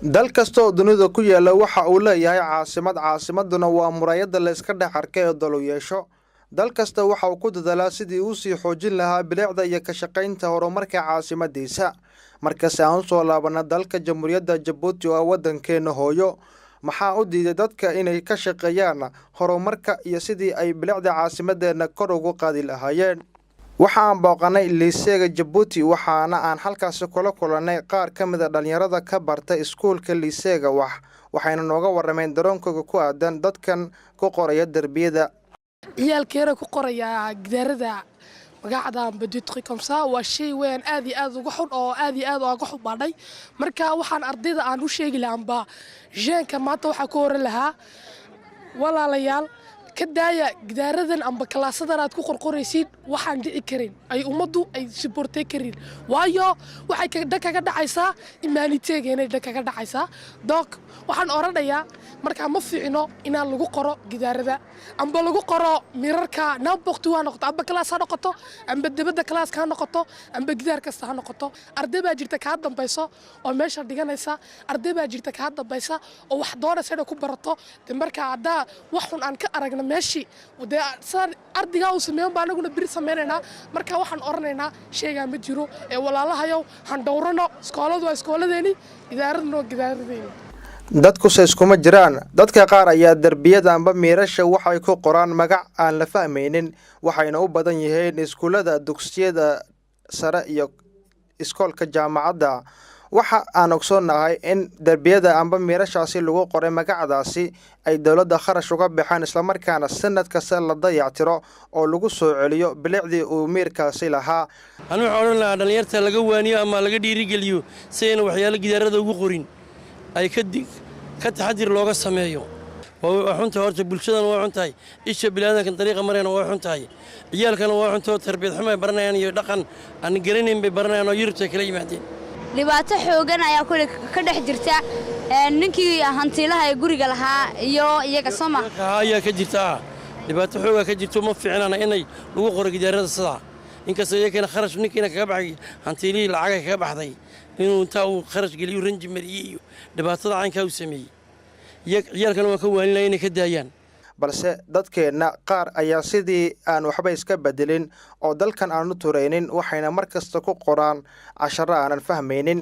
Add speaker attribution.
Speaker 1: dal kasta oo dunida ku yaala waxa uu leeyahay caasimaduna waa muraayada la iska dhex arkay oo dal u yeesho. dal kasta waxa uu ku dadaalaa sidii uu sii xoojin lahaa bilicda iyo ka shaqaynta horumarka caasimadiisa. markaas aan soo laabana dalka Jamhuuriyadda Djibouti oo wadankeena hooyo, maxaa u diiday dadka inay ka shaqeeyaan horumarka iyo sidii ay bilicda caasimadeena kor ugu qaadi lahaayeen. waxaan booqanay liiseega Djibouti waxaana aan halkaas kula kulanay qaar ka mid ah dhalinyarada ka barta iskuulka liiseega waxayna nooga warameen daroonkooda ku aadan dadkan ku qoraya darbiyada.
Speaker 2: ciyaalkeena ku qoraya gidaarada magacada baditri kamsa waa shay weyn aad iyo aad uga xun oo aad iyo aad uga xubaanay. marka waxaan ardayda aan u sheegi lahaanba jeenka maanta waxa ku horan lahaa walaalayaal ka daaya gidaaradan amba kalaasadan aad ku qorqoraysid waxaan dhici karin ay umadu ay supportay karin waayo waxay kaga dhacaysaa imaaniteegeena kaga dhacaysaa doc waxaan oranayaa marka ma fiicno inaan lagu qoro gidaarada amba lagu qoro mirarka naabaqtu waa noqoto amba kalaas ha noqoto amba dibadda kalaas ka noqoto amba gidaar kasta ha noqoto arday baa jirta ka dambayso oo meesha dhiganaysa arday baa jirta ka dambaysa oo wax doonaysa inay ku barato marka adaa wax xun aan ka aragna meeshii wada saan ardiga uu sameeyo baan anaguna bir sameeynaa marka waxaan oranaynaa sheega ma jiro ee walaalahayow han dhowrano iskooladu waa iskooladeeni gidaaradno gidaaradeeni. dadku iskuma jiraan dadka qaar ayaa darbiyada amba miirasha waxay ku qoraan magac aan la fahmaynin waxayna u badan yihiin iskuulada dugsiyada sare iyo iskoolka jaamacadda. waxa aan ogsoonahay in darbiyada amba miirashaasi lagu qoray magacdaasi ay dawladda kharash uga bixaan isla markaana sanad kasta la dayactiro oo lagu soo celiyo bilicdii uu miirkaasi lahaa.
Speaker 3: anu waxaan oran lahaa dhalinyarta laga waaniyo ama laga dhiirigeliyo si ayna waxyaalo gidaarada ugu qorin ay ka taxadir looga sameeyo. waa xunta horta bulshadana waa xuntahay isha bilaadanka dariiqa marayna waa xuntahay ciyaalkana waa xunto tarbiyad xumo ay baranayaan iyo dhaqan aan garanayn bay baranayaan oo Yurubta kala yimaadeen.
Speaker 4: dhibaato xoogan ayaa kulli ka dhex jirta ninkii hantilaha ee guriga lahaa iyo iyaga Soomaa
Speaker 3: ayaa ka jirta dhibaato xooga ka jirto ma fiicnana inay lagu qoro gidaarada sida inkastoo iyagana kharash ninkiina kaga baxay hantilii lacag kaga baxday inuu inta uu kharash geliyo ranji mariyo dhibaatada caynka uu sameeyay ciyaalkana waa ka waaninay inay ka daayaan.
Speaker 1: balse dadkeena qaar ayaa sidii aan waxba iska bedelin oo dalkan aanu tureynin waxayna markasta ku qoraan casharo aanan fahmaynin.